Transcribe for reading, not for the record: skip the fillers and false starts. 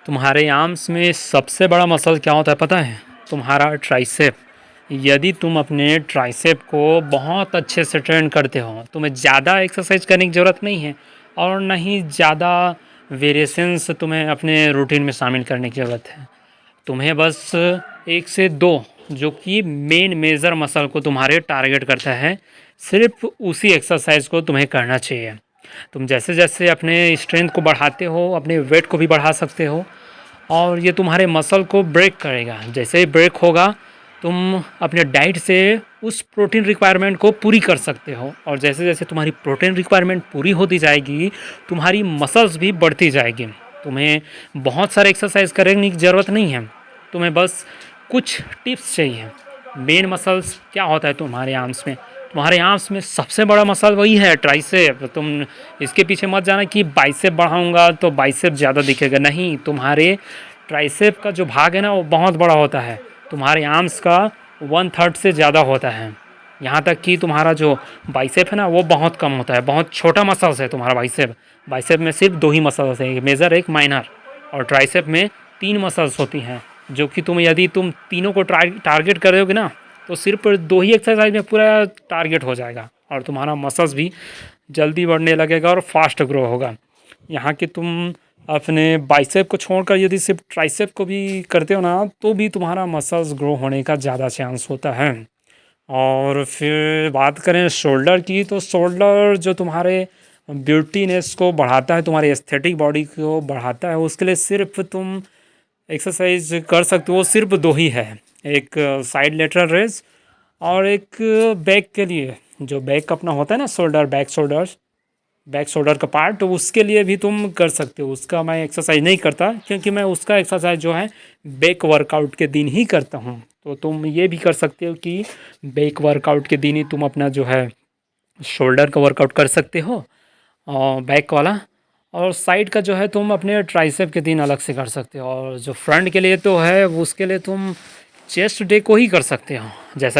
तुम्हारे आर्म्स में सबसे बड़ा मसल क्या होता है पता है? तुम्हारा ट्राइसेप। यदि तुम अपने ट्राइसेप को बहुत अच्छे से ट्रेन करते हो, तुम्हें ज़्यादा एक्सरसाइज करने की ज़रूरत नहीं है और ना ही ज़्यादा वेरिएशंस तुम्हें अपने रूटीन में शामिल करने की ज़रूरत है। तुम्हें बस 1 से 2 जो कि मेन मेजर मसल को तुम्हारे टारगेट करता है, सिर्फ उसी एक्सरसाइज को तुम्हें करना चाहिए। तुम जैसे जैसे अपने स्ट्रेंथ को बढ़ाते हो, अपने वेट को भी बढ़ा सकते हो और ये तुम्हारे मसल को ब्रेक करेगा। जैसे ही ब्रेक होगा, तुम अपने डाइट से उस प्रोटीन रिक्वायरमेंट को पूरी कर सकते हो और जैसे जैसे तुम्हारी प्रोटीन रिक्वायरमेंट पूरी होती जाएगी, तुम्हारी मसल्स भी बढ़ती जाएगी। तुम्हें बहुत सारे एक्सरसाइज करने की ज़रूरत नहीं है, तुम्हें बस कुछ टिप्स चाहिए। मेन मसल्स क्या होता है तुम्हारे आर्म्स में? तुम्हारे आर्म्स में सबसे बड़ा मसल वही है, ट्राइसेप। तुम इसके पीछे मत जाना कि बाइसेप बढ़ाऊंगा तो बाइसेप ज़्यादा दिखेगा, नहीं। तुम्हारे ट्राइसेप का जो भाग है ना, वो बहुत बड़ा होता है, तुम्हारे आर्म्स का 1/3 से ज़्यादा होता है। यहाँ तक कि तुम्हारा जो बाइसेप है ना, वो बहुत कम होता है, बहुत छोटा मसल्स है तुम्हारा बाइसेप। बाइसेप में सिर्फ 2 ही मसल्स हैं, एक मेजर एक माइनर, और ट्राइसेप में 3 मसल्स होती हैं, जो कि यदि तुम तीनों को टारगेट कर रहे ना, तो सिर्फ 2 ही एक्सरसाइज में पूरा टारगेट हो जाएगा और तुम्हारा मसल्स भी जल्दी बढ़ने लगेगा और फास्ट ग्रो होगा। यहाँ कि तुम अपने बाइसेप को छोड़कर यदि सिर्फ ट्राइसेप को भी करते हो ना, तो भी तुम्हारा मसल्स ग्रो होने का ज़्यादा चांस होता है। और फिर बात करें शोल्डर की, तो शोल्डर जो तुम्हारे ब्यूटीनेस को बढ़ाता है, तुम्हारी एस्थेटिक बॉडी को बढ़ाता है, उसके लिए सिर्फ तुम एक्सरसाइज कर सकते हो, सिर्फ 2 ही है। एक साइड लेटरल रेज और एक बैक के लिए, जो बैक अपना होता है ना, शोल्डर, बैक शोल्डर का पार्ट, तो उसके लिए भी तुम कर सकते हो। उसका मैं एक्सरसाइज नहीं करता, क्योंकि मैं उसका एक्सरसाइज जो है बैक वर्कआउट के दिन ही करता हूँ। तो तुम ये भी कर सकते हो कि बैक वर्कआउट के दिन ही तुम अपना जो है शोल्डर का वर्कआउट कर सकते हो, और बैक वाला। और साइड का जो है तुम अपने ट्राइसेप के दिन अलग से कर सकते हो, और जो फ्रंट के लिए तो है, उसके लिए तुम चेस्ट डे को ही कर सकते हो। जैसा